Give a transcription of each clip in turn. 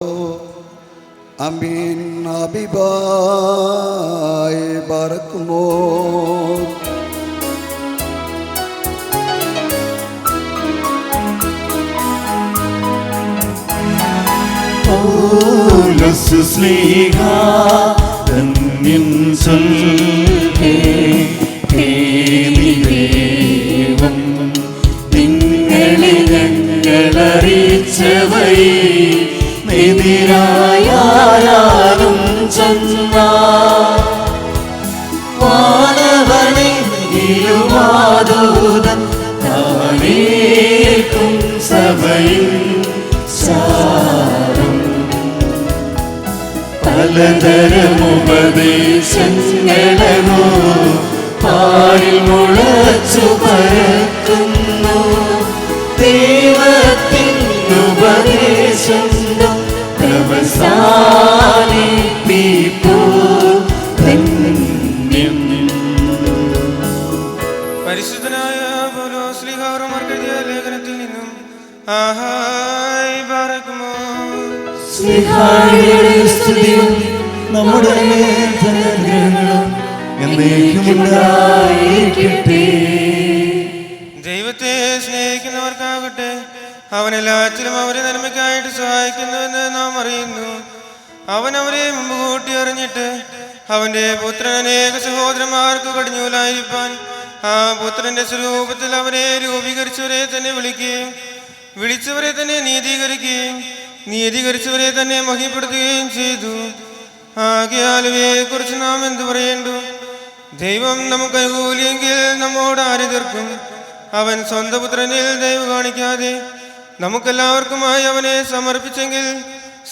Amin Abibay Barakmod. Paulus Sliha Dhanyan Solke Devam Ningale ഞങ്ങളറിയിച്ചവൈ എതിരായാലും ചെന്ന വാനവനെങ്കിലുമാതൂതൻ താനേൽക്കും സഭയിൽ സാരം പലതരമുപദേശങ്ങളോ പാരിൽ മുളച്ചു പരക്കുന്നു ദൈവത്തിൻ ഉപദേശം പരിശുദ്ധനായ പൗലോസ് ശ്ലീഹാ എഴുതിയ ലേഖനത്തിൽ നിന്നും നമ്മുടെ ദൈവത്തെ സ്നേഹിക്കുന്നവർക്കാകട്ടെ അവനെല്ലാറ്റിലും അവരെ നന്മയ്ക്കായിട്ട് സഹായിക്കുന്നുവെന്ന് നാം അറിയുന്നു. അവൻ അവരെ മുമ്പ് കൂട്ടി അറിഞ്ഞിട്ട് അവന്റെ പുത്രൻ അനേക സഹോദരന്മാർക്ക് കടിഞ്ഞൂലായിരിക്കാൻ ആ പുത്രന്റെ സ്വരൂപത്തിൽ അവരെ രൂപീകരിച്ചവരെ തന്നെ വിളിക്കുകയും വിളിച്ചവരെ തന്നെ നീതീകരിക്കുകയും നീതീകരിച്ചവരെ തന്നെ മഹിപ്പെടുത്തുകയും ചെയ്തു. ആകയാൽ ഇവയെക്കുറിച്ച് നാം എന്തു പറയേണ്ടു? ദൈവം നമുക്ക് അനുകൂലിയെങ്കിൽ നമ്മോട് ആര് എതിർക്കും? അവൻ സ്വന്തം പുത്രനിൽ ദയവ് കാണിക്കാതെ നമുക്കെല്ലാവർക്കുമായി അവനെ സമർപ്പിച്ചെങ്കിൽ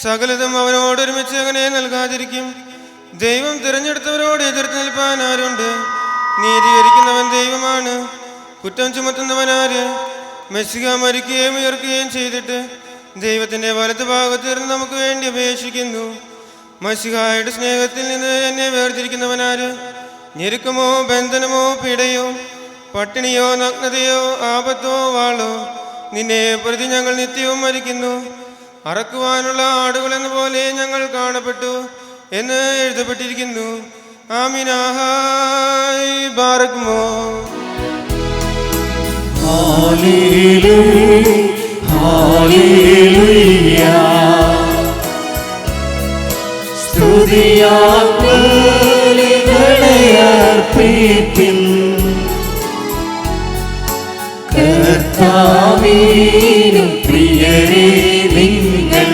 സകലതും അവനോടൊരുമിച്ച് അങ്ങനെ നൽകാതിരിക്കും. ദൈവം തിരഞ്ഞെടുത്തവരോട് എതിർത്ത് നിൽപ്പാൻ ആരുണ്ട്? നീതീകരിക്കുന്നവൻ ദൈവമാണ്. കുറ്റം ചുമത്തുന്നവനാര്? മെസ്സിഹ മരിക്കുകയും ഉയർക്കുകയും ചെയ്തിട്ട് ദൈവത്തിൻ്റെ വലത്ത് ഭാഗത്തിരുന്ന് നമുക്ക് വേണ്ടി അപേക്ഷിക്കുന്നു. മശിഹായുടെ സ്നേഹത്തിൽ നിന്ന് എന്നെ വേർതിരിക്കുന്നവനാര്? ഞെരുക്കമോ ബന്ധനമോ പീഡയോ പട്ടിണിയോ നഗ്നതയോ ആപത്തോ വാളോ? നിന്നെ പ്രതി ഞങ്ങൾ നിത്യവും മരിക്കുന്നു. അറക്കുവാനുള്ള ആടുകൾ എന്ന പോലെ ഞങ്ങൾ കാണപ്പെട്ടു എന്ന് എഴുതപ്പെട്ടിരിക്കുന്നു. ആമീനാഹായ് ബാറക്മോ. കർത്താവിനും പ്രിയരേ നിങ്ങൾ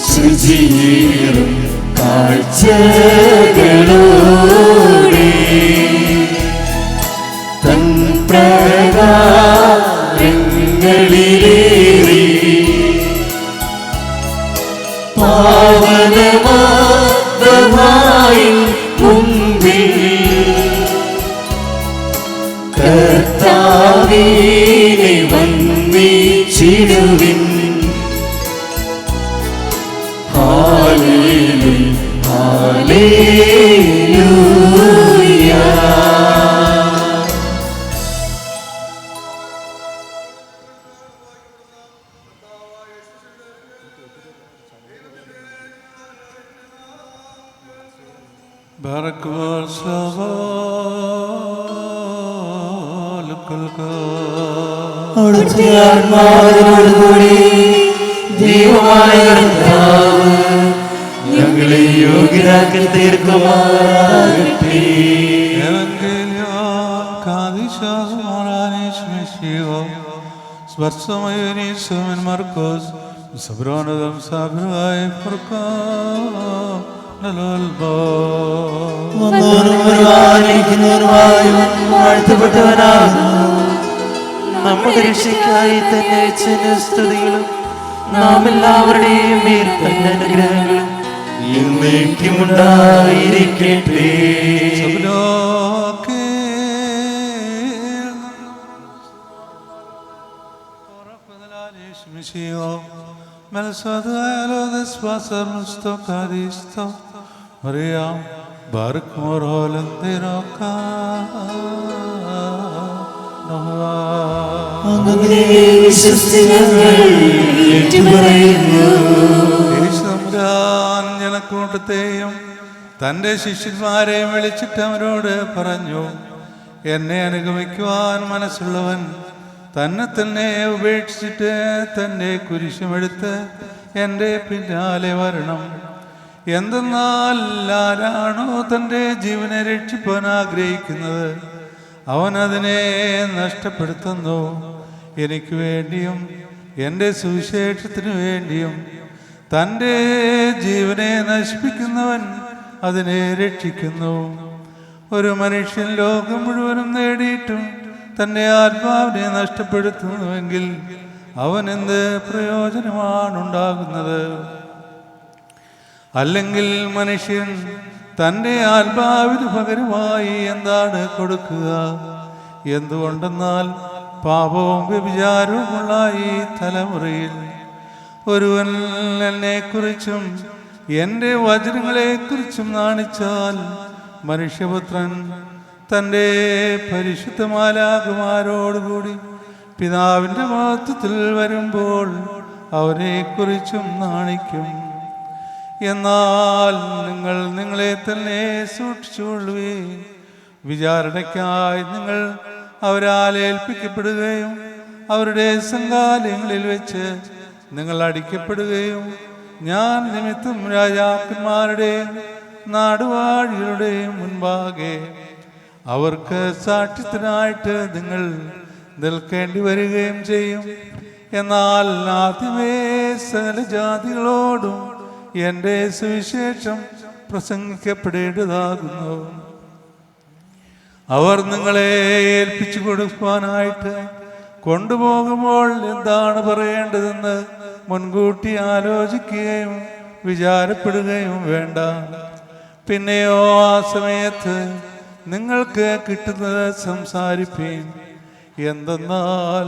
ശുചിയേറും കാഴ്ചകളോടെ തൻ പ്രകാരങ്ങളിലേറി പാവനമായി മുമ്പിൽ കർത്താവിനെ വന്ദിച്ചിടുവിൻ. Hallelujah hallelujah. Barakvar ആത്മാവിനോടുകൂടി ദൈവമായ കർത്താവ് ഞങ്ങളെ യോഗ്യരാക്കി തീർക്കുമാറാകട്ടെ. Marcos, Sabronadam Sabrai Furkan നമ്മുടെ രക്ഷയ്ക്കായി തന്നെ സ്തുതികളും നാം എല്ലാവരുടെയും മേൽ തന്നെ അനുഗ്രഹങ്ങളും എന്നേക്കുമുണ്ടായിരിക്കട്ടെ. Maria, Barak Morol and Deroka. അങ്ങനെ വിശ്വസിച്ച് ഞങ്ങൾ ഏറ്റുപറയുന്നു. യേശുദമ്പുരാൻ ജനക്കൂട്ടത്തെയും തൻ്റെ ശിഷ്യന്മാരെയും വിളിച്ചിട്ട് അവരോട് പറഞ്ഞു, എന്നെ അനുഗമിക്കുവാൻ മനസ്സുള്ളവൻ തന്നെ തന്നെ ഉപേക്ഷിച്ചിട്ട് തൻ്റെ കുരിശുമെടുത്ത് എൻ്റെ പിന്നാലെ വരണം. എന്തെന്നാൽ ആരാണോ തൻ്റെ ജീവനെ രക്ഷിപ്പാൻ ആഗ്രഹിക്കുന്നത് അവൻ അതിനെ നഷ്ടപ്പെടുത്തുന്നു. എനിക്ക് വേണ്ടിയും എൻ്റെ സുവിശേഷത്തിനു വേണ്ടിയും തൻ്റെ ജീവനെ നശിപ്പിക്കുന്നവൻ അതിനെ രക്ഷിക്കുന്നു. ഒരു മനുഷ്യൻ ലോകം മുഴുവനും നേടിയിട്ടും തൻ്റെ ആത്മാവിനെ നഷ്ടപ്പെടുത്തുന്നുവെങ്കിൽ അവൻ എന്ത് പ്രയോജനമാണുണ്ടാകുന്നത്? അല്ലെങ്കിൽ മനുഷ്യൻ തൻ്റെ ആത്മാവിന് പകരമായി എന്താണ് കൊടുക്കുക? എന്തുകൊണ്ടെന്നാൽ പാപവും വ്യഭിചാരവുമുള്ള ഈ തലമുറയിൽ ഒരുവൻ എന്നെക്കുറിച്ചും എൻ്റെ വചനങ്ങളെക്കുറിച്ചും നാണിച്ചാൽ മനുഷ്യപുത്രൻ തൻ്റെ പരിശുദ്ധ മാലാഖമാരോടുകൂടി പിതാവിൻ്റെ മഹത്വത്തിൽ വരുമ്പോൾ അവരെക്കുറിച്ചും നാണിക്കും. എന്നാൽ നിങ്ങൾ നിങ്ങളെ തന്നെ സൂക്ഷിച്ചുകൊള്ളുവേ. വിചാരണയ്ക്കായി നിങ്ങൾ അവരാൽ ഏൽപ്പിക്കപ്പെടുകയും അവരുടെ സംഘാലയങ്ങളിൽ വെച്ച് നിങ്ങൾ അടിക്കപ്പെടുകയും ഞാൻ നിമിത്തം രാജാക്കന്മാരുടെയും നാടുവാഴികളുടെയും മുൻപാകെ അവർക്ക് സാക്ഷ്യത്തിനായിട്ട് നിങ്ങൾ നിൽക്കേണ്ടി വരികയും ചെയ്യും. എന്നാൽ ആദ്യമേ സകല ജാതികളോടും എൻ്റെ സുവിശേഷം പ്രസംഗിക്കപ്പെടേണ്ടതാകുന്നു. അവർ നിങ്ങളെ ഏൽപ്പിച്ചു കൊടുക്കുവാനായിട്ട് കൊണ്ടുപോകുമ്പോൾ എന്താണ് പറയേണ്ടതെന്ന് മുൻകൂട്ടി ആലോചിക്കുകയും വിചാരപ്പെടുകയും വേണ്ട. പിന്നെയോ ആ സമയത്ത് നിങ്ങൾക്ക് കിട്ടുന്നത് സംസാരിപ്പീൻ. എന്തെന്നാൽ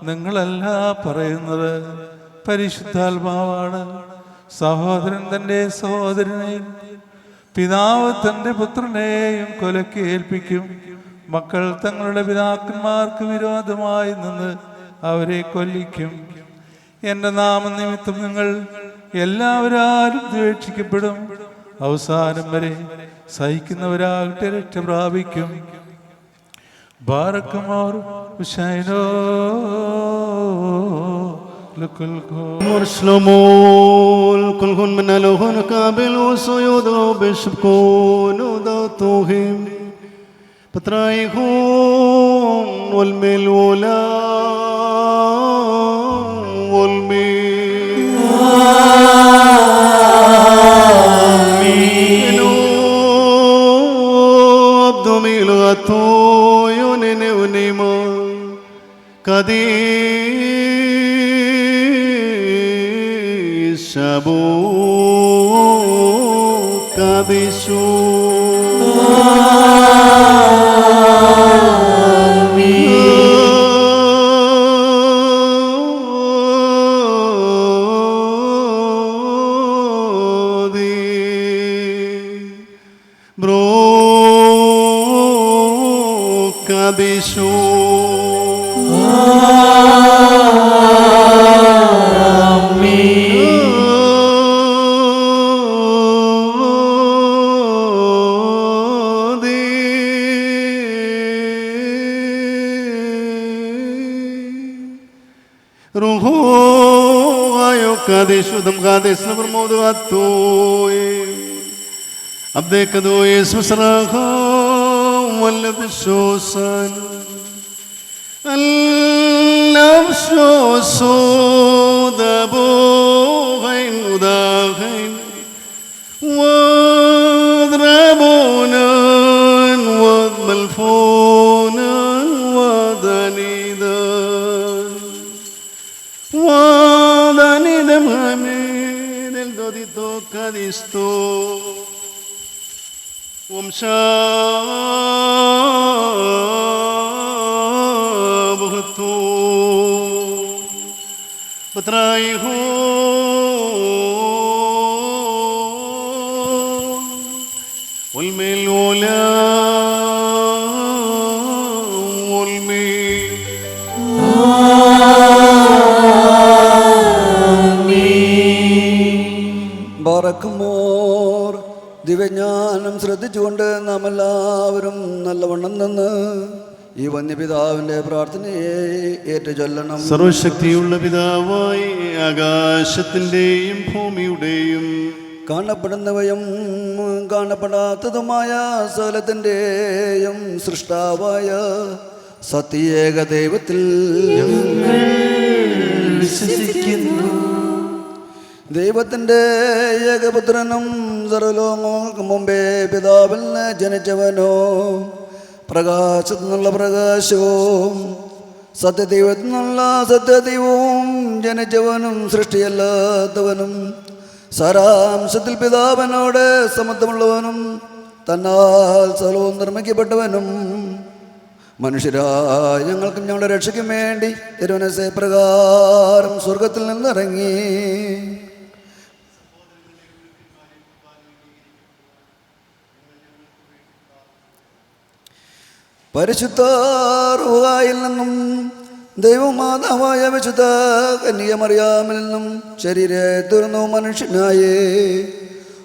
നിങ്ങളല്ല പറയുന്നത്, പരിശുദ്ധാത്മാവാണ്. സഹോദരൻ തൻ്റെ സഹോദരനെയും പിതാവ് തൻ്റെ പുത്രനെയും കൊലയ്ക്ക് ഏൽപ്പിക്കും. മക്കൾ തങ്ങളുടെ പിതാക്കന്മാർക്ക് വിരോധമായി നിന്ന് അവരെ കൊല്ലിക്കും. എൻ്റെ നാമനിമിത്തം നിങ്ങൾ എല്ലാവരാലും ദ്വേഷിക്കപ്പെടും. അവസാനം വരെ സഹിക്കുന്നവരാകട്ടെ രക്ഷ പ്രാപിക്കും. ബാറക്കുമാർ ഉശൈനോ مرسلمول كلهن من لهن كابل وسيود وبشبكون وداتوهم بترايخون والملولا والمين آمين عبد ميلغتو يونين ونيما كدير Shabu Kadishu Bro Kadishu Kadishu dam kadis na promodo atoy abde kado Jesus rakha walad shosan Allah shoso dabo hain udahin wadrabonan wadmalfonan wadanidan Danidam Hamid el Dodito Cadisto Umshabuhtu Batraihu Ulmilula Ulmi പാറക്കുമോർ ദിവ്യജ്ഞാനം ശ്രദ്ധിച്ചുകൊണ്ട് നാം എല്ലാവരും നല്ലവണ്ണം നിന്ന് ഈ വന്യപിതാവിൻ്റെ പ്രാർത്ഥനയെ ഏറ്റുചൊല്ലണം. സർവശക്തിയുള്ള പിതാവായി ആകാശത്തിൻ്റെയും ഭൂമിയുടെയും കാണപ്പെടുന്നവയും കാണപ്പെടാത്തതുമായ സകലത്തിൻ്റെയും സൃഷ്ടാവായ സത്യേക ദൈവത്തിൽ വിശ്വസിക്കുന്നു. ദൈവത്തിൻ്റെ ഏകപുത്രനും സർവലോകങ്ങൾക്ക് മുമ്പേ പിതാവിൽ നിന്ന് ജനിച്ചവനോ പ്രകാശത്തു നിന്നുള്ള പ്രകാശവും സത്യദൈവത്തിൽ നിന്നുള്ള സത്യദൈവവും ജനിച്ചവനും സൃഷ്ടിയല്ലാത്തവനും സാരാംശത്തിൽ പിതാവിനോട് സമത്വമുള്ളവനും തന്നാൽ സകലവും നിർമ്മിക്കപ്പെട്ടവനും മനുഷ്യരായ ഞങ്ങൾക്കും ഞങ്ങളുടെ രക്ഷയ്ക്കും വേണ്ടി തിരുവനസ പ്രകാരം സ്വർഗത്തിൽ നിന്നിറങ്ങി പരിശുദ്ധ റൂഹായിൽ നിന്നും ദൈവമാതാവായ വിശുദ്ധ കന്യകമറിയാമിൽ നിന്നും ശരീരത്തിരുന്നു മനുഷ്യനായേ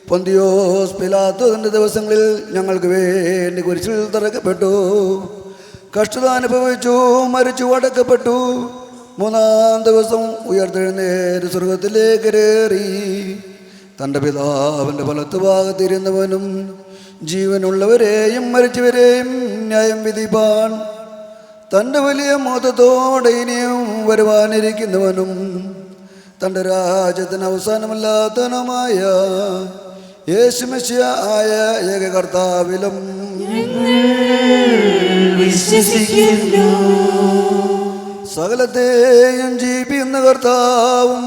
പൊന്തിയോസ് പിലാത്തോസിൻ്റെ ദിവസങ്ങളിൽ ഞങ്ങൾക്ക് വേണ്ടി കുരിശിൽ തറക്കപ്പെട്ടു, കഷ്ടത അനുഭവിച്ചു, മരിച്ചു, അടക്കപ്പെട്ടു. മൂന്നാം ദിവസം ഉയർത്തെഴുന്നേറ്റ് സ്വർഗത്തിലേക്ക് കയറി തൻ്റെ പിതാവിൻ്റെ വലത്തുഭാഗത്തിരുന്നവനും ജീവനുള്ളവരെയും മരിച്ചവരെയും ന്യായം വിധിപ്പാൻ തൻ്റെ വലിയ മോദത്തോടെ ഇനിയും വരുവാനിരിക്കുന്നവനും തൻ്റെ രാജ്യത്തിന് അവസാനമില്ലാത്തവനുമായ യേശുമിശിഹ ആയ ഏക കർത്താവിലും വിശ്വസിക്കുന്നു. സകലത്തെയും ജീവിക്കുന്ന കർത്താവും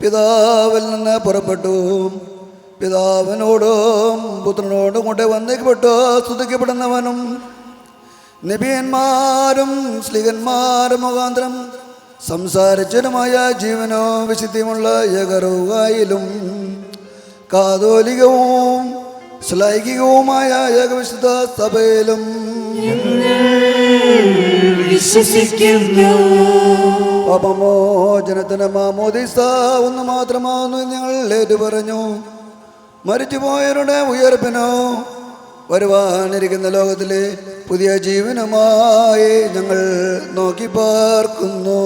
പിതാവിൽ നിന്ന് പുറപ്പെട്ടു പിതാവിനോടും പുത്രനോടും കൂടെ വന്നേക്കപ്പെട്ടു സ്തുതിക്കപ്പെടുന്നവനും നബിയന്മാരും സ്ലീഹന്മാരും മുഖാന്തരം സംസാരിച്ചതുമായ ജീവനോ വിശുദ്ധിയുമുള്ള ഏകറുകായിലും കാതോലികവും ശ്ലൈകികവുമായ ഏകവിശുദ്ധ സഭയിലും വിശ്വസിക്കുന്നു. പാപമോചനത്തിന് മാമോദിസ ഒന്ന് മാത്രമാകുന്നു ഞങ്ങൾ ഏറ്റുപറഞ്ഞു. മരിച്ചുപോയവരുടെ ഉയർപ്പിനോ വരുവാനിരിക്കുന്ന ലോകത്തിലെ പുതിയ ജീവനുമായി ഞങ്ങൾ നോക്കി പാർക്കുന്നു.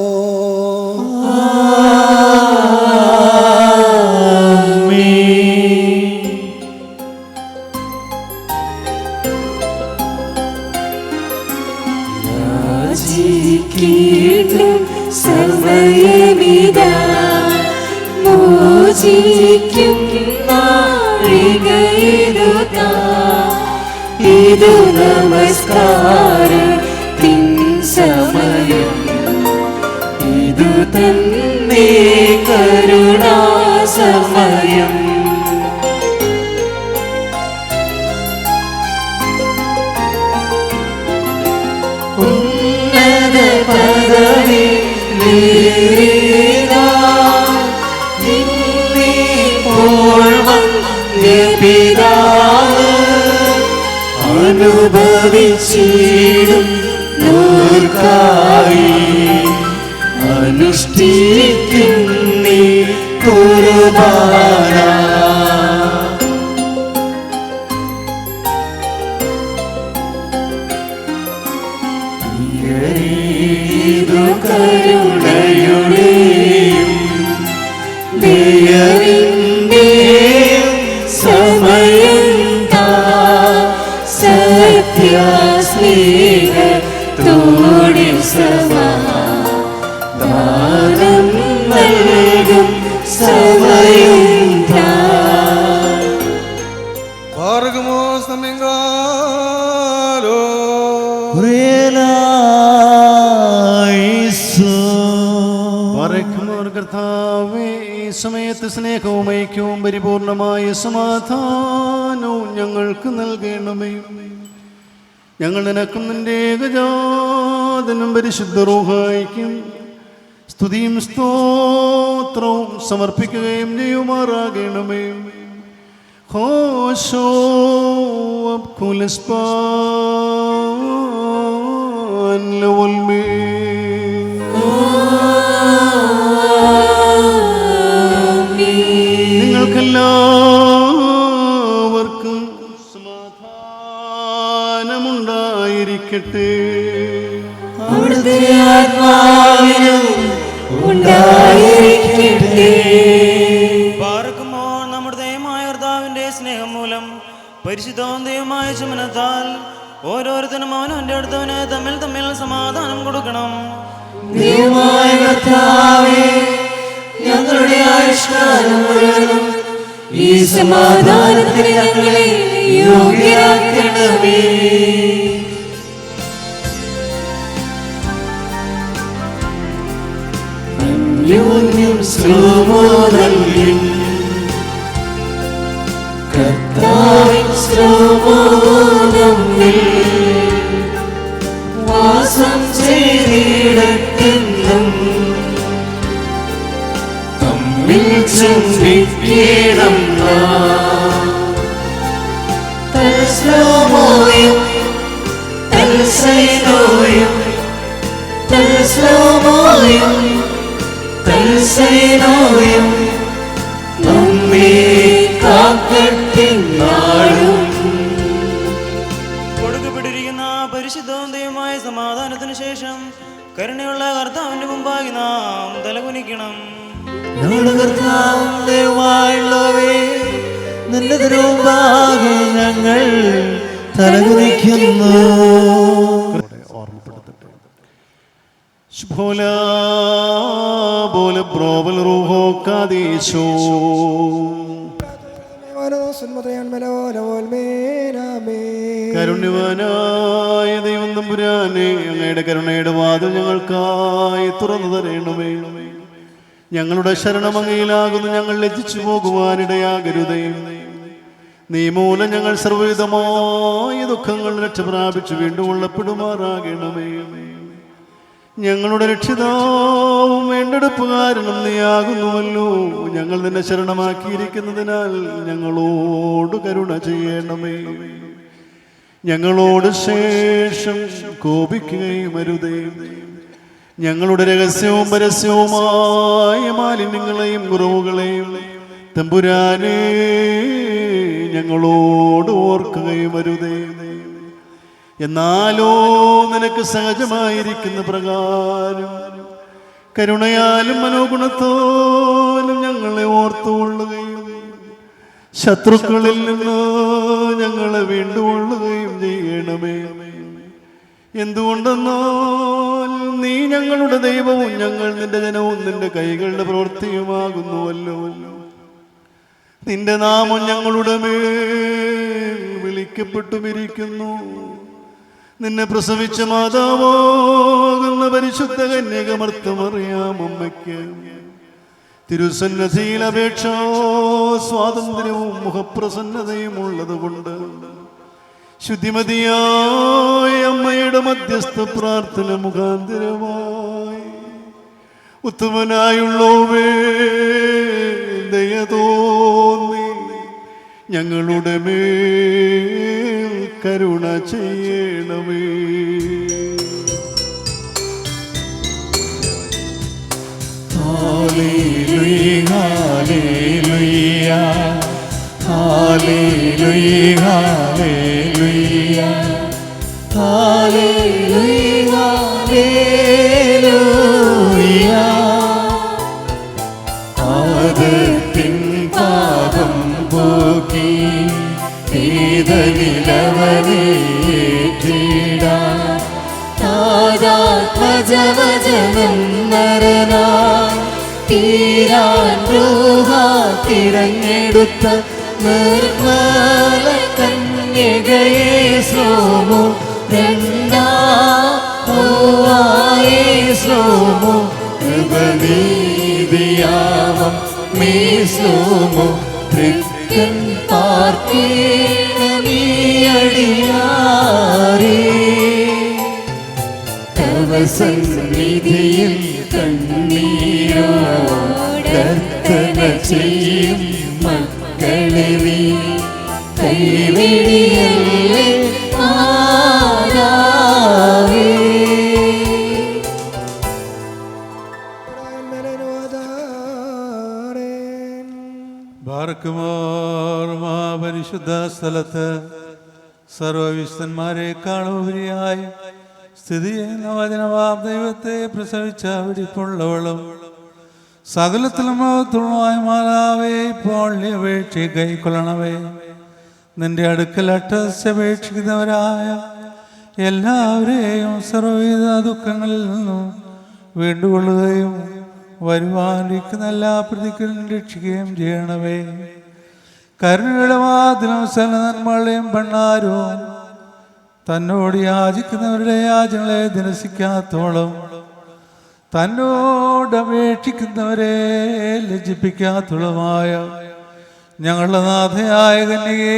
സമയമിതാ മോചിക്കും നാഴികയിതുതാ, ഇതു നമസ്കാരത്തിൻ സമയം, ഇതു തന്നെ കരുണാ സമയം. ഉന്നത പദവി പിതാവ് അനുഭവിച്ചിടും നോർക്കായി അനുഷ്ഠിക്കും നീ കുർബാന. ഇതു കരുണയുടെയും ദയവിന്റെയും സമയം താ, സത്യസ്നേഹത്തോടെ സമാധാനം നൽകും സമയം താ. പാർക്കുമോ സമയങ്കാലോ പറയ്ക്കുമോർ കർത്താവേ, ഈ സമയത്ത് സ്നേഹവും ഐക്യവും പരിപൂർണമായ സമാധാനവും ഞങ്ങൾക്ക് നൽകണമേ. ഞങ്ങൾ നിനക്കും നിന്റെ ഏകജാതനും പരിശുദ്ധ റൂഹായിക്കും സ്തുതിയും സ്തോത്രവും സമർപ്പിക്കുകയും ചെയ്യുമാറാകണമേ. ഹോശോ അബ്കുലസ്പാൻ ലവൽമേ നിങ്ങൾക്കെല്ലാം ഉണ്ടായിരിക്കട്ടെ. അവിടുത്തെ ആത്മാവിനും ഉണ്ടായിരിക്കട്ടെ. പാർക്കുമ്പോൾ നമ്മുടെ ദൈവമായ കർത്താവിന്റെ സ്നേഹം മൂലം പരിശുദ്ധവും ദൈവമായ ചുമനത്താൽ ഓരോരുത്തരും അവനവന്റെ അടുത്തവന് തമ്മിൽ തമ്മിൽ സമാധാനം കൊടുക്കണം. ദൈവമായ കർത്താവേ, ഞങ്ങളുടെ ആയുഷ്കാലം മുഴുവനും ഈ സമാധാനത്തിന് ഞങ്ങളെ യോഗ്യരാക്കണമേ. അന്യോന്യം ശ്രോമോദല്യം കർത്താവിൻ ശ്രോമോദമ്മിൽ വാസം ചെയ്തിടത്തെന്നും തമ്മിൽ ചുംബിക്കണം. തൽസ്ലോമോയും തൽസൈനോയും തൽസ്ലോമോയും തൽസൈനോയും നമ്മെ കാക്കട്ടെ നാളും. കൊടുക്കപ്പെട്ടിരിക്കുന്ന പരിശുദ്ധവും ദൈവമായ സമാധാനത്തിന് ശേഷം കരുണയുള്ള കർത്താവിന്റെ മുമ്പാകെ നാം തലകുനിക്കണം. ഞങ്ങളുടെ കർത്താവും ദൈവമായുള്ളവേ, നിന്റെ തിരുമുമ്പാകെ ഞങ്ങൾ തലകുനിക്കുന്നു. ഓർമ്മപ്പെടുത്തട്ടെ. ശുഭോലാ ബോല ബ്രോവൽ റൂഹോ കാദീശോ. കരുണ്യവാനായ ദൈവം തമ്പുരാനെ, അങ്ങയുടെ കരുണയുടെ വാതിൽ ഞങ്ങൾക്കായി തുറന്നു തരണമേ. ഞങ്ങളുടെ ശരണം അങ്ങയിലാകുന്നു. ഞങ്ങൾ ലജ്ജിച്ചു പോകുവാനിടയാകരുതേ. നീ മൂലം ഞങ്ങൾ സർവ്വവിധമായ ദുഃഖങ്ങൾ രക്ഷ പ്രാപിച്ചു വീണ്ടും ഉള്ളപ്പെടുമാറാകണമേ. ഞങ്ങളുടെ രക്ഷിതാവും വീണ്ടെടുപ്പുകാരനും നീയാകുന്നുവല്ലോ. ഞങ്ങൾ നിന്നെ ശരണമാക്കിയിരിക്കുന്നതിനാൽ ഞങ്ങളോട് കരുണ ചെയ്യണമേ. ഞങ്ങളോട് ശേഷം കോപിക്കുകയും അരുതേ. ഞങ്ങളുടെ രഹസ്യവും പരസ്യവുമായ മാലിന്യങ്ങളെയും കുറവുകളെയും തമ്പുരാനെ ഞങ്ങളോട് ഓർക്കുകയും അരുതേ. എന്നാലോ നിനക്ക് സഹജമായിരിക്കുന്ന പ്രകാരം കരുണയാലും മനോഗുണത്തോലും ഞങ്ങളെ ഓർത്തുകൊള്ളുകയും ശത്രുക്കളിൽ നിന്ന് ഞങ്ങളെ വീണ്ടുകൊള്ളുകയും ചെയ്യണമേ. എന്തുകൊണ്ടെന്നാൽ നീ ഞങ്ങളുടെ ദൈവവും ഞങ്ങൾ നിന്റെ ജനവും നിന്റെ കൈകളുടെ പ്രവൃത്തിയുമാകുന്നുവല്ലോ. നിന്റെ നാമം ഞങ്ങളുടെ മേൽ വിളിക്കപ്പെട്ടുമിരിക്കുന്നു. നിന്നെ പ്രസവിച്ച മാതാവാകുന്ന പരിശുദ്ധ കന്യകമർത്തമറിയാം അമ്മയ്ക്ക് തിരുസന്നധിയിൽ അപേക്ഷ സ്വാതന്ത്ര്യവും മുഖപ്രസന്നതയും ഉള്ളതുകൊണ്ട് ശുദ്ധിമതിയായ അമ്മയുടെ മധ്യസ്ഥ പ്രാർത്ഥന മുഖാന്തരമായി ഉത്തമനായുള്ളവേ ദയ തോന്നി ഞങ്ങളുടെ മേൽ കരുണ ചെയ്യണമേ. Hallelujah hallelujah hallelujah hallelujah hallelujah hallelujah. ആദത്തിൻ പാപം പോക്കി വേദനിലവനേറ്റിടാൻ താരാത്മജവചനം നരനാ തീരാൻ രൂഹ തിരഞ്ഞെടുത്ത നിർമ്മല കന്യകയെ ശ്ലോമോ രണ്ടായേ ശ്ലോമോ കൃപനീതിയാമം മേ ശ്ലോമോ തൃക്കൻ പാർക്കേണമീയടിയാരേ തവ സന്നിധിയിൽ കണ്ണീരോടർത്തന ചെയ്യും മക്കളെ നീ കൈവെടിയല്ലേ മാതാവേ. ബാർക്കുമോർ മഹാപരിശുദ്ധ സ്ഥലത്ത് സർവവിശുദ്ധന്മാരെക്കാളുപരിയായി സ്ഥിതി ചെയ്യുന്ന വചനവാം ദൈവത്തെ പ്രസവിച്ച വെടിപ്പുള്ളവളും സകലത്തിലും മഹത്തുള്ളതായ മാതാവേ, ഇപ്പോൾ നീ അപേക്ഷ കൈക്കൊള്ളണമേ. നിന്റെ അടുക്കൽ അട്ടഹസ്യപേക്ഷിക്കുന്നവരായ എല്ലാവരെയും സർവ്വവിധ ദുഃഖങ്ങളിൽ നിന്നും വീണ്ടുകൊള്ളുകയും വരുവാനിരിക്കുന്ന എല്ലാ പ്രതികളും രക്ഷിക്കുകയും ചെയ്യണമേ. കരുണയുടെ വാതിലും സകല നന്മകളെയും ഭണ്ഡാരവും തന്നോട് യാചിക്കുന്നവരുടെ യാചനകളെ നിരസിക്കാത്തോളം തന്നോട് അപേക്ഷിക്കുന്നവരെ ലജ്ജിപ്പിക്കാത്തോളമായ ഞങ്ങളുടെ നാഥയായ കന്യകേ,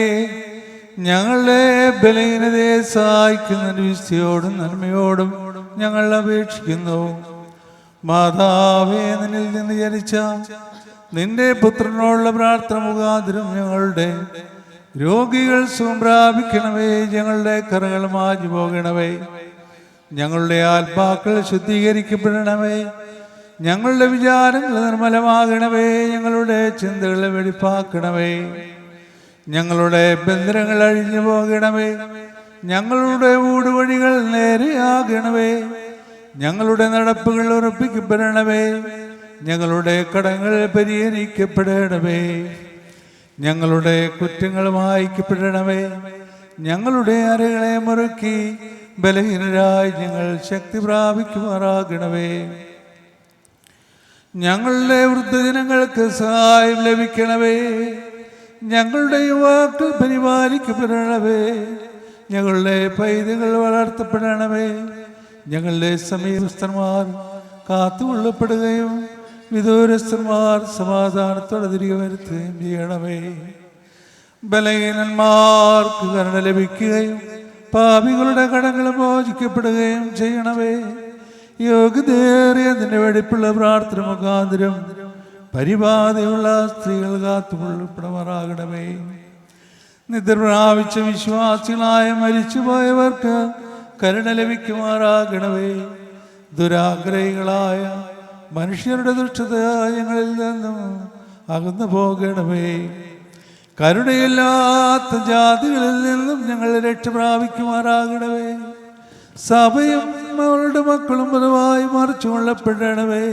ഞങ്ങളുടെ ബലഹീനതയെ സഹായിക്കുന്ന വിശുദ്ധിയോടും നന്മയോടും ഞങ്ങൾ അപേക്ഷിക്കുന്നു. മാതാവേ, നിന്നിൽ നിന്ന് ജനിച്ച നിന്റെ പുത്രനോടുള്ള പ്രാർത്ഥന മുഖാന്തരം ഞങ്ങളുടെ രോഗികൾ സുഖം പ്രാപിക്കണമേ. ഞങ്ങളുടെ കറകൾ മാഞ്ഞു പോകണമേ. ഞങ്ങളുടെ ആത്മാക്കൾ ശുദ്ധീകരിക്കപ്പെടണമേ. ഞങ്ങളുടെ വിചാരങ്ങൾ നിർമ്മലമാകണമേ. ഞങ്ങളുടെ ചിന്തകളെ വെടിപ്പാക്കണമേ. ഞങ്ങളുടെ ബന്ധനങ്ങൾ അഴിഞ്ഞു പോകണമേ. ഞങ്ങളുടെ ഊടുവഴികൾ നേരെയാകണമേ. ഞങ്ങളുടെ നടപ്പുകൾ ഉറപ്പിക്കപ്പെടണമേ. ഞങ്ങളുടെ കടങ്ങൾ പരിഹരിക്കപ്പെടണമേ. ഞങ്ങളുടെ കുറ്റങ്ങൾ മായ്ക്കപ്പെടണമേ. ഞങ്ങളുടെ അരകളെ മുറുക്കി ബലഹീനരായി ഞങ്ങൾ ശക്തി പ്രാപിക്കുമാറാകണമേ. ഞങ്ങളുടെ വൃദ്ധജനങ്ങൾക്ക് സഹായം ലഭിക്കണമേ. ഞങ്ങളുടെ യുവാക്കൾ പരിപാലിക്കപ്പെടണമേ. ഞങ്ങളുടെ പൈതങ്ങൾ വളർത്തപ്പെടണമേ. ഞങ്ങളുടെ സമീപസ്ഥന്മാർ കാത്തുകൊള്ളപ്പെടുകയും വിദൂരസ്ഥന്മാർ സമാധാനത്തോടെ തിരികെ വരുത്തുകയും ചെയ്യണമേ. ബലഹീനന്മാർക്ക് കരുണ ലഭിക്കുകയും പാപികളുടെ കടങ്ങൾ മോചിക്കപ്പെടുകയും ചെയ്യണമേ. യോഗ്യതയേറിയ നിന്റെ വെടിപ്പുള്ള പ്രാർത്ഥന മുഖാന്തരം പരിപാതിയുള്ള സ്ത്രീകൾ കാത്തുകൊള്ളപ്പെടുമാറാകണമേ. നിദ്ര പ്രാപിച്ച വിശ്വാസികളായ മരിച്ചുപോയവർക്ക് കരുണ ലഭിക്കുമാറാകണമേ. ദുരാഗ്രഹികളായ മനുഷ്യരുടെ ദുഷ്ടതങ്ങളിൽ നിന്നും അകന്നു പോകണമേ. കരുണയില്ലാത്ത ജാതികളിൽ നിന്നും ഞങ്ങൾ രക്ഷ പ്രാപിക്കുമാറാകണമേ. സഭയും അവളുടെ മക്കളും പതിവായി മറിച്ചു കൊള്ളപ്പെടണമേ.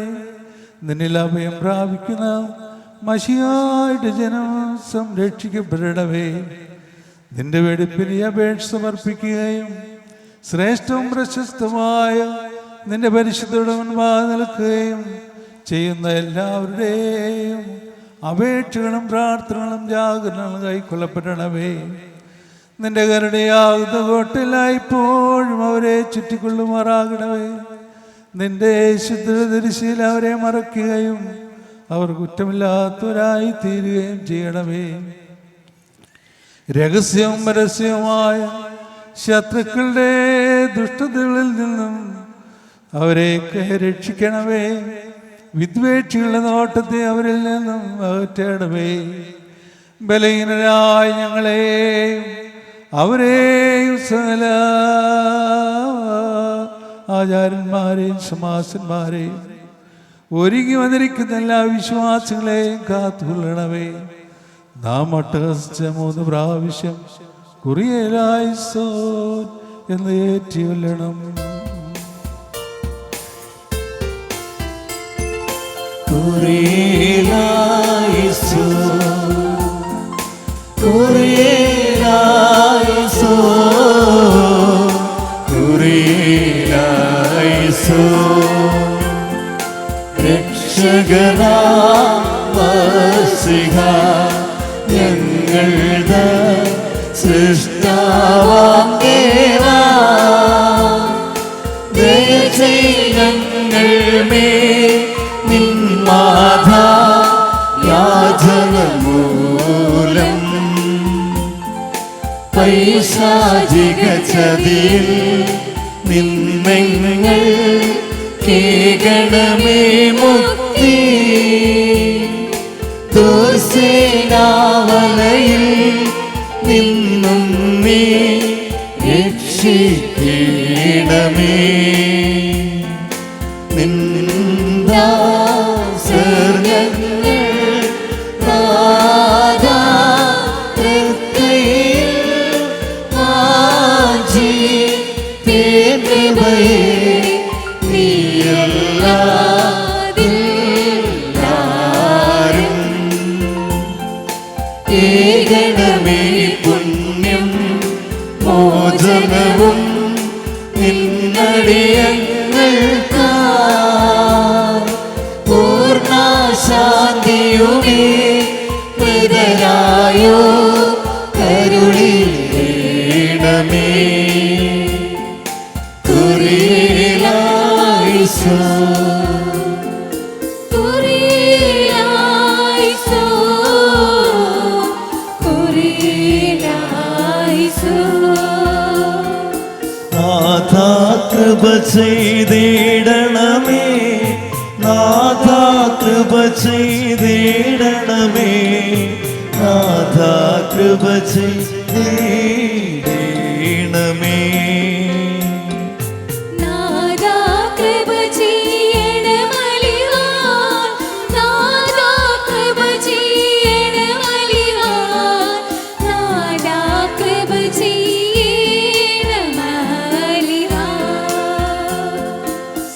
നിന്നിൽ അഭയം പ്രാപിക്കുന്ന മഷിയായിട്ട് ജനം സംരക്ഷിക്കപ്പെടണമേ. നിന്റെ വെടിപ്പിന് അപേക്ഷ സമർപ്പിക്കുകയും ശ്രേഷ്ഠവും പ്രശസ്തമായ നിന്റെ പരിശുദ്ധയുടെ മുൻപാകെ നിൽക്കുകയും ചെയ്യുന്ന എല്ലാവരുടെയും അപേക്ഷകളും പ്രാർത്ഥനകളും ജാഗ്രതകളും കൈക്കൊള്ളപ്പെടണമേ. നിന്റെ കരുണയാകുന്ന കോട്ടയിലായിപ്പോഴും അവരെ ചുറ്റിക്കൊള്ളുമാറാകണമേ. നിന്റെ ശുദ്ധദരിശയിൽ അവരെ മറയ്ക്കുകയും അവർ കുറ്റമില്ലാത്തവരായി തീരുകയും ചെയ്യണമേ. രഹസ്യവും പരസ്യവുമായ ശത്രുക്കളുടെ ദുഷ്ടതകളിൽ നിന്നും അവരെ രക്ഷിക്കണമേ. വിദ്വേഷികളുടെ നോട്ടത്തെ അവരിൽ നിന്നും അകറ്റണമേ. ബലഹീനരായ ഞങ്ങളെയും അവരെയും സകല ആചാര്യന്മാരെയും ശമാസന്മാരെയും ഒരുങ്ങി വന്നിരിക്കുന്ന എല്ലാ വിശ്വാസികളെയും കാത്തുകൊള്ളണമേ. നാം അട്ടഹസിച്ച 3 പ്രാവശ്യം കുറിയലായിസോൻ എന്ന് ഏറ്റുകൊള്ളണം. രക്ഷകനാമസിഹ ഞങ്ങളുടെ സൃഷ്ടാവാം ദേവാ, ദയ ഞങ്ങൾ മേ നിന്മാധ യാചന മൂലം പൈശാചിക ചതിയിൽ നിന്നെങ്ങൾ കേകണമേ മുക്തി. ദുർസേനാവലയിൽ നിന്നും നീ രക്ഷിക്കണമേ. ൃ ഏകണമേ പുണ്യം മോചനവും നിന്നടിയങ്ങൾക്കാ പൂർണ്ണശാന്തിയുമേ മൃതരായോ കരുളീണമേ കുറിയിലായിസോ നാഥാ കൃപ ചെയ്തിടണമേ നാഥാ കൃപ ചെയ്തിടണമേ നാഥാ കൃപ ചെയ്തിടണമേ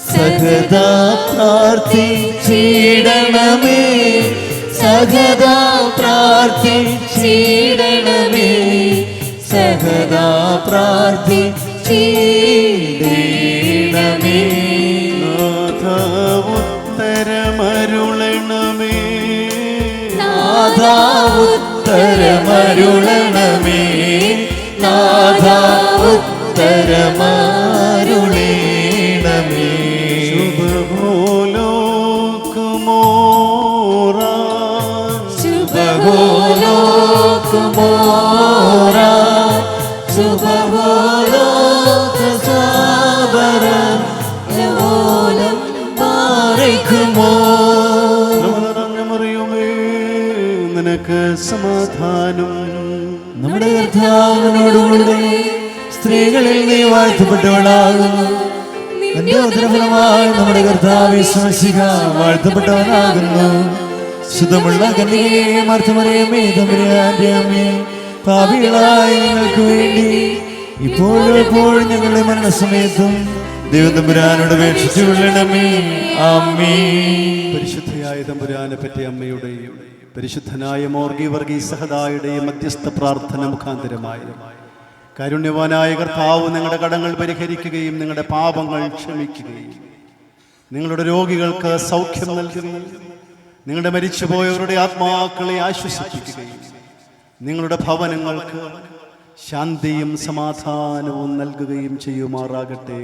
സഹദാ പ്രാർത്ഥിച്ചിടണമേ സഹദാ പ്രാർത്ഥിച്ചിടണമേ സഹദാ പ്രാർത്ഥിച്ചിടണമേ നാഥ ഉത്തരമരുളണമേ നാഥാ ഉത്തരമരുളണമേ നാഥാ ഉത്തരമരുളണമേ ശുഭഗോലോകമോരാ ശുഭഗോലോകസാബരം ലോലം പാരിക്കുമോ മറിയുമേ നിനക്ക് സമാധാനം. നമ്മുടെ കർത്താവിനോടുകൂടെ സ്ത്രീകളിൽ നീ വാഴ്ത്തപ്പെട്ടവളാകുന്നു എന്റെ ഉദരഫലമായി നമ്മുടെ കർത്താവ് യേശുമിശിഹ വാഴ്ത്തപ്പെട്ടവനാകുന്നു ശുദ്ധമുള്ള കന്യകയെ മർത്തമറിയമേ തമ്പുരാന്റെ അമ്മേ പാപികളായ ഞങ്ങൾക്ക് വേണ്ടി ഇപ്പോഴും എപ്പോഴും ഞങ്ങളുടെ മരണസമയത്തും ദൈവം തമ്പുരാനോട് അപേക്ഷിച്ചു കൊള്ളണമേ ആമേൻ. പരിശുദ്ധയായ തമ്പുരാനെ പറ്റി അമ്മയുടെയും പരിശുദ്ധനായ മോർഗി വർഗീസ് സഹദായുടെയും മധ്യസ്ഥ പ്രാർത്ഥന മുഖാന്തരമായി കാരുണ്യവാനായ കർത്താവ് നിങ്ങളുടെ കടങ്ങൾ പരിഹരിക്കുകയും നിങ്ങളുടെ പാപങ്ങൾ ക്ഷമിക്കുകയും നിങ്ങളുടെ രോഗികൾക്ക് സൗഖ്യം നൽകുകയും നിങ്ങളുടെ മരിച്ചുപോയവരുടെ ആത്മാക്കളെ ആശ്വസിപ്പിക്കുകയും നിങ്ങളുടെ ഭവനങ്ങൾക്ക് ശാന്തിയും സമാധാനവും നൽകുകയും ചെയ്യുമാറാകട്ടെ.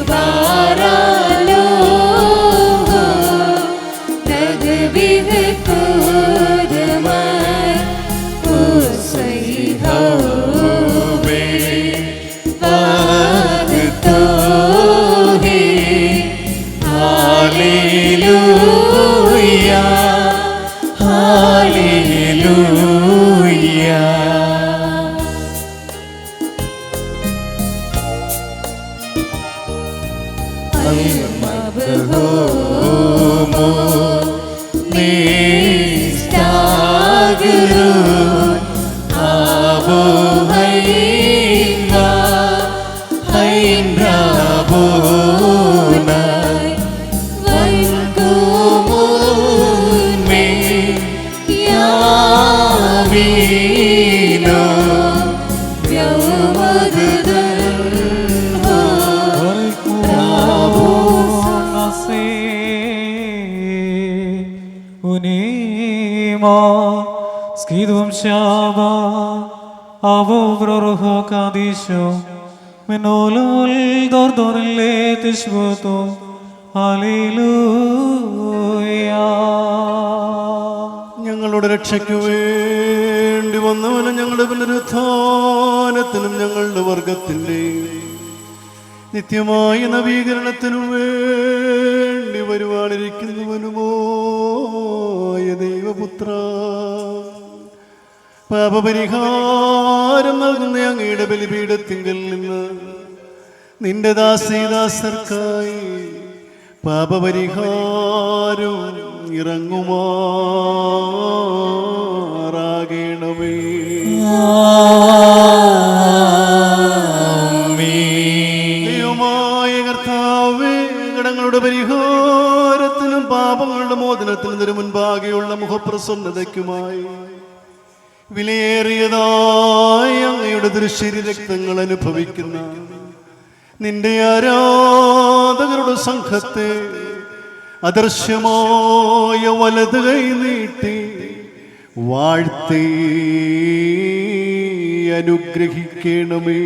Bye. Skidum Shaba, Avo Vroroho Kadisho, Menolol Dordorle Tishvoto, Hallelujah. ഞങ്ങളുടെ രക്ഷയ്ക്കു വേണ്ടി വന്നവനും ഞങ്ങളുടെ പുനരുത്ഥാനത്തിനും ഞങ്ങളുടെ വർഗത്തിൻ്റെ നിത്യമായ നവീകരണത്തിനും വേണ്ടി വരുവാനിരിക്കുന്നവനുമായ ദൈവപുത്ര, പാപപരിഹാരം നൽകുന്ന അങ്ങയുടെ ബലിപീഠത്തിങ്കൽ നിന്ന് നിന്റെ ദാസീദാസർക്കായി പാപപരിഹാരം ഇറങ്ങുമാറാകണമേ. ദൈവമായ കർത്താവേ, കടങ്ങളുടെ പരിഹാരത്തിനും പാപങ്ങളുടെ മോചനത്തിനും ഇതിനു മുൻപാകെയുള്ള മുഖപ്രസന്നതയ്ക്കുമായി വിലയേറിയതായ അങ്ങയുടെ ദൃശ്യരി രക്തങ്ങൾ അനുഭവിക്കുന്ന നിന്റെ ആരാധകരുടെ സംഘത്തെ അദൃശ്യമായ വലത് കൈ നീട്ടി വാഴ്ത്തി അനുഗ്രഹിക്കണമേ.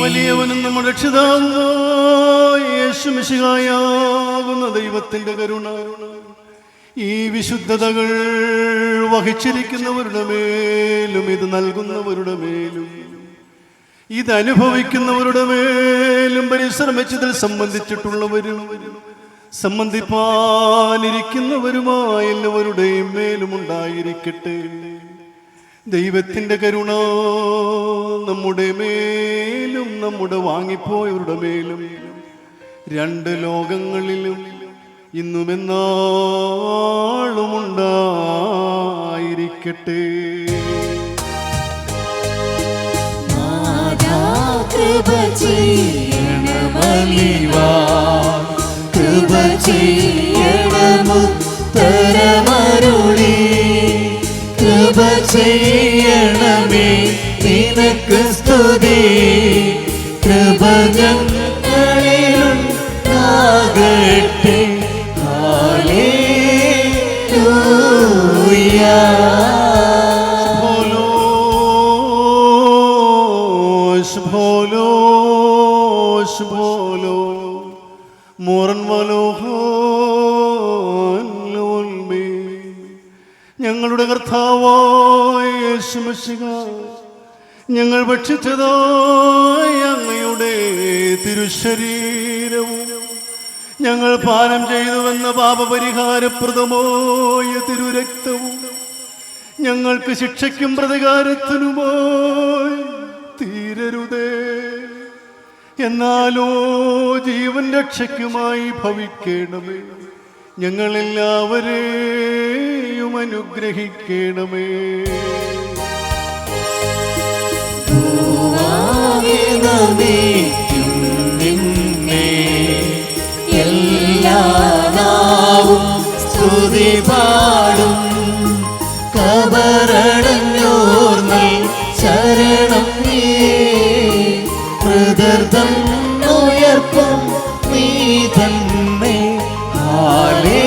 വലിയവനും നമ്മുടെ രക്ഷിതാവായ യേശു മിശിഹായാകുന്ന ദൈവത്തിന്റെ കരുണ ഈ വിശുദ്ധതകൾ വഹിച്ചിരിക്കുന്നവരുടെ മേലും ഇത് നൽകുന്നവരുടെ മേലും ഇത് അനുഭവിക്കുന്നവരുടെ മേലും പരിശ്രമിച്ചതിൽ സംബന്ധിച്ചിട്ടുള്ളവരും സംബന്ധിപ്പാനിരിക്കുന്നവരുമായ എല്ലാവരുടെയും മേലും ഉണ്ടായിരിക്കട്ടെ. ദൈവത്തിന്റെ കരുണ നമ്മുടെ മേലും നമ്മുടെ വാങ്ങിപ്പോയവരുടെ മേലും രണ്ട് ലോകങ്ങളിലും ഇന്നുമെന്നാളും ഉണ്ടായിരിക്കട്ടെ. കൃപ ചെയ്യണമലിവാ, കൃപ ചെയ്യണമുത്തരമരുളി, കൃപ ചെയ്യണമേ നിനക്ക് സ്തുതി, കൃപ ഞങ്ങളിലുണ്ടാകട്ടെ. ഹല്ലേലൂയ. ഞങ്ങളുടെ കർത്താവായ യേശു മിശിഹ, ഞങ്ങൾ ഭക്ഷിച്ചതായ അങ്ങയുടെ തിരുശരീരവും ഞങ്ങൾ പാനം ചെയ്തുവെന്ന പാപപരിഹാരപ്രദമായ തിരുരക്തവും ഞങ്ങൾക്ക് ശിക്ഷയ്ക്കും പ്രതികാരത്തിനുമായി തീരരുതേ, എന്നാലോ ജീവൻ രക്ഷയ്ക്കുമായി ഭവിക്കണമേ. ഞങ്ങളെല്ലാവരെയും അനുഗ്രഹിക്കണമേ. എല്ലാ നാവും സ്തുതി പാടും, കബറടഞ്ഞോർന്നൽ ശരണം നീ, ഹൃദയം ഉയർപ്പും നീ തന്നെ. ഹല്ലേലൂയ.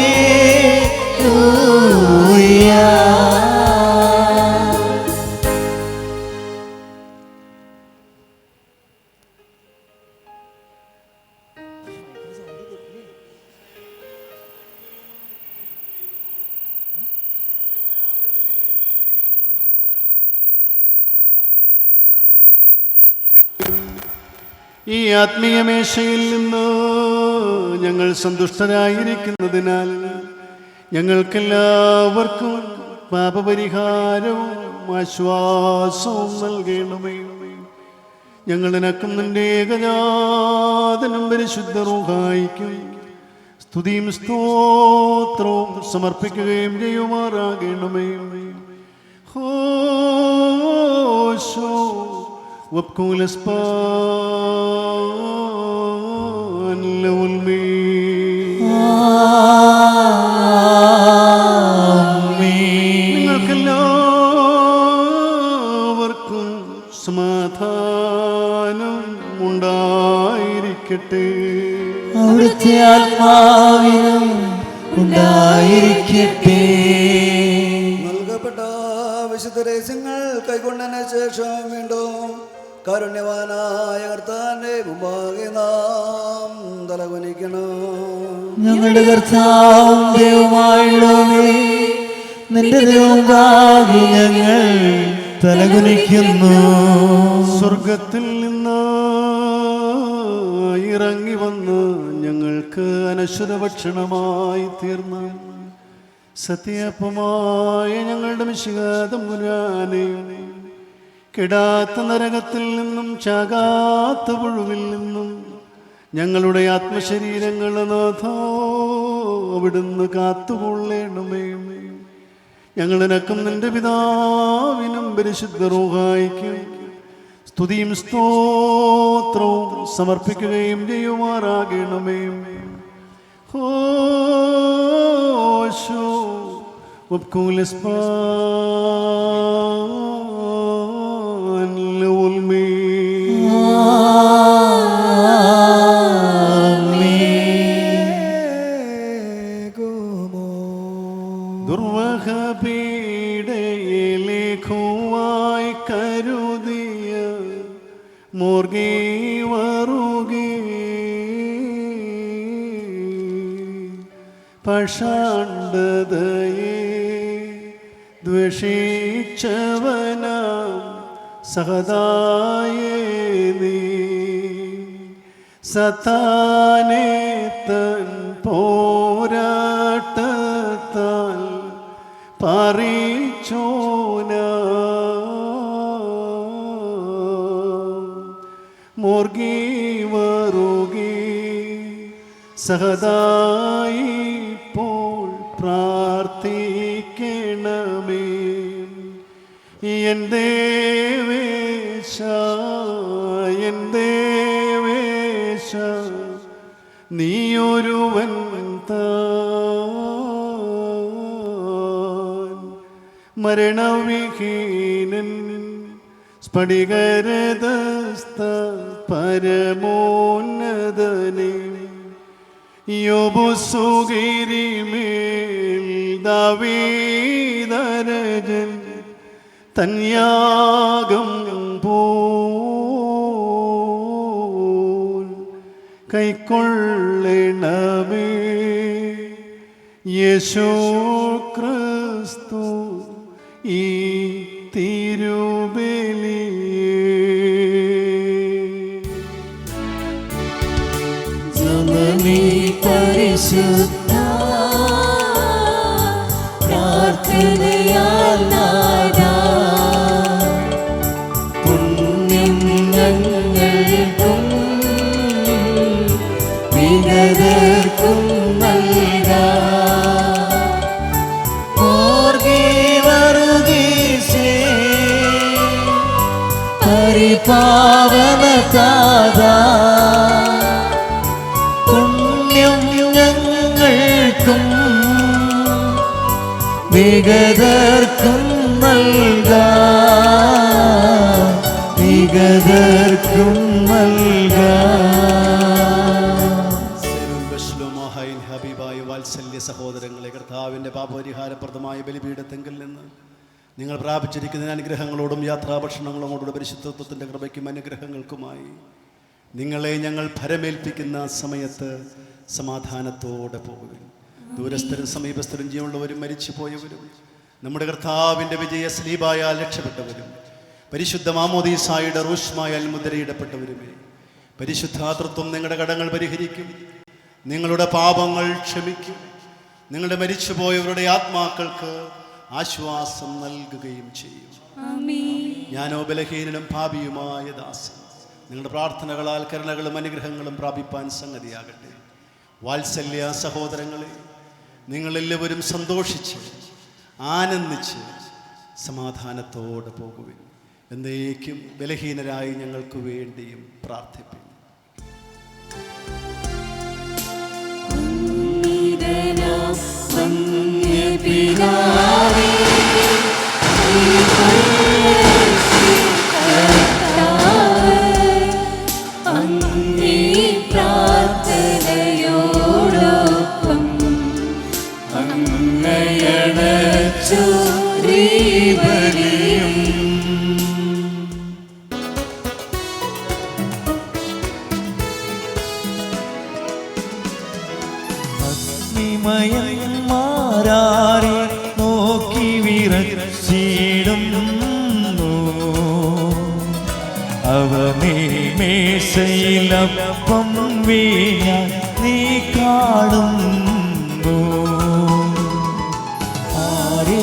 ഈ ആത്മീയ മേശയിൽ നിന്ന് ഞങ്ങൾ സന്തുഷ്ടരായിരിക്കുന്നതിനാൽ ഞങ്ങൾക്കെല്ലാവർക്കും പാപപരിഹാരവും ആശ്വാസവും നൽകണമേ. ഞങ്ങൾ നിനക്കും നിന്റെ ഏകജാതനും പരിശുദ്ധ റൂഹായിക്കും സ്തുതിയും സ്തോത്രവും സമർപ്പിക്കുകയും ചെയ്യുമാറാകണമേ. ഹോശോ വബ്കൂലസ്പാൻ ലൗൽമീ. നിങ്ങൾക്കെല്ലാവർക്കും സമാധാനം ഉണ്ടായിരിക്കട്ടെ. അവിടുത്തെ ആത്മാവിനും ഉണ്ടായിരിക്കട്ടെ. നൽകപ്പെട്ട വിശുദ്ധ രഹസ്യങ്ങൾ കൈക്കൊണ്ടതിന് ശേഷം വീണ്ടും കാരുണ്യവാനായ കർത്താന്റെ മുമ്പാകെ നാം തലകുനിക്കണം. ഞങ്ങളുടെ കർത്താവും ദൈവമായുള്ളവേ, നിന്റെ മുമ്പാകെ ഞങ്ങൾ തലകുനിക്കുന്നു. സ്വർഗത്തിൽ നിന്ന് ഇറങ്ങി വന്ന് ഞങ്ങൾക്ക് അനശ്വര ഭക്ഷണമായി തീർന്ന സത്യപ്പമായ ഞങ്ങളുടെ മിശിഹാതമ്പുരാനെ, കെടാത്ത നരകത്തിൽ നിന്നും ചാകാത്ത പുഴുവിൽ നിന്നും ഞങ്ങളുടെ ആത്മശരീരങ്ങൾ നാഥാ അവിടുന്ന് കാത്തുകൊള്ളണമേ. ഞങ്ങൾ നിനക്കും നിന്റെ പിതാവിനും പരിശുദ്ധ റൂഹായിക്കും സ്തുതിയും സ്തോത്രവും സമർപ്പിക്കുകയും ചെയ്യുമാറാകണമേ. ഹോശോ വബ്കൂലസ്പാൻ ലൗൽമീ. ദുർവഹ പീഡയിലേക്കുവായി കരുതിയ മോർഗീ വറുകി പഷാണ്ടതയെ ദ്വേഷിച്ചവനാം സഹദായേ നീ സത്താനെ തൻ പോരാട്ടത്താൽ പാറിച്ചോന മോർഗി വറുകി സഹദായി ഇപ്പോൾ പ്രാർത്ഥിക്കണമേ. എൻ ദേവേശ എൻ ദേവേശ നീയൊരുവൻ താൻ മരണവിഹീനൻ സ്ഫടികരദസ്ത പരമോന്നതനെ യോബുസുഗിരിമേൽ ദാവീദരജൻ തന്യാഗം പോൽ കൈക്കൊള്ളണമേ. യേശു ക്രിസ്തു ഈ തിരുബലി ജനനീ പരിശുദ്ധ പ്രാർത്ഥനയാൽ നാദാ പുണ്യം ഞങ്ങൾക്കും വിഗതർക്കും നൽകാ. പരിപാവനതാദാ പുണ്യം ഞങ്ങൾക്കും വിഗതർക്കും നൽകാ വിഗതർക്കും നൽകാ. ഹബീബായ വാത്സല്യ സഹോദരങ്ങളെ, കർത്താവിൻ്റെ പാപപരിഹാരപ്രദമായ ബലിപീഠത്തെങ്കിൽ നിന്ന് നിങ്ങൾ പ്രാപിച്ചിരിക്കുന്ന അനുഗ്രഹങ്ങളോടും യാത്രാഭക്ഷണങ്ങളോടും പരിശുദ്ധത്വത്തിൻ്റെ കൃപയ്ക്കും അനുഗ്രഹങ്ങൾക്കുമായി നിങ്ങളെ ഞങ്ങൾ ഭരമേൽപ്പിക്കുന്ന സമയത്ത് സമാധാനത്തോടെ പോകുവിൻ. ദൂരസ്ഥരും സമീപസ്ഥരും ജീവനുള്ളവരും മരിച്ചുപോയവരും നമ്മുടെ കർത്താവിൻ്റെ വിജയ സ്ലീബായാൽ രക്ഷപ്പെട്ടവരും പരിശുദ്ധ മാമോദീസായുടെ റൂഷ്മായാൽ മുദ്രയിടപ്പെട്ടവരുമേ, പരിശുദ്ധാതൃത്വം നിങ്ങളുടെ കടങ്ങൾ പരിഹരിക്കും, നിങ്ങളുടെ പാപങ്ങൾ ക്ഷമിക്കും, നിങ്ങളുടെ മരിച്ചുപോയവരുടെ ആത്മാക്കൾക്ക് ആശ്വാസം നൽകുകയും ചെയ്യും. ഞാനോ ബലഹീനനും പാപിയുമായ ദാസൻ, നിങ്ങളുടെ പ്രാർത്ഥനകളാൽ കരുണകളും അനുഗ്രഹങ്ങളും പ്രാപിപ്പാൻ സംഗതിയാകട്ടെ. വാത്സല്യ സഹോദരങ്ങളെ, നിങ്ങളെല്ലാവരും സന്തോഷിച്ച് ആനന്ദിച്ച് സമാധാനത്തോടെ പോകുവിൻ. എന്നേക്കും ബലഹീനരായി ഞങ്ങൾക്ക് വേണ്ടിയും പ്രാർത്ഥിപ്പിൻ. മാരാരെ നോക്കി വിറച്ചിടുന്നു അവനെ മേശയിലപ്പം വീണാൻ നീ കാണുന്നു. ആരേ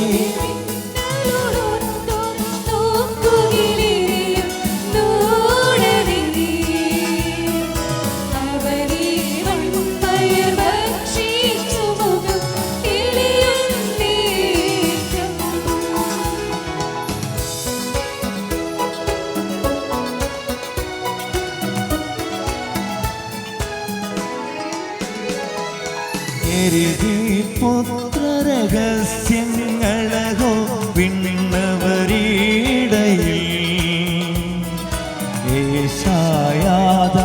പുത്രരഹസ്യങ്ങളോ വിണ്ണവരീടയിൽ ഏശായാത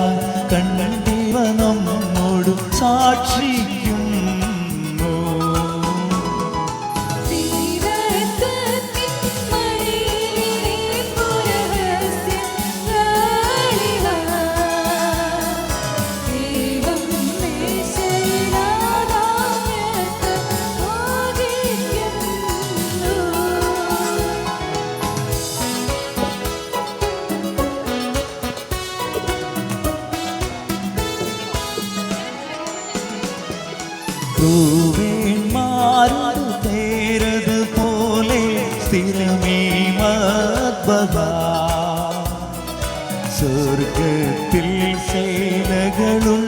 കണ്ടിവ നമ്മോട് സാക്ഷിക്കുന്നു. തേരത് പോലെ സ്ഥിരമേ മദ്ബഹ സ്വർഗത്തിൽ സേനകളുണ്ടത്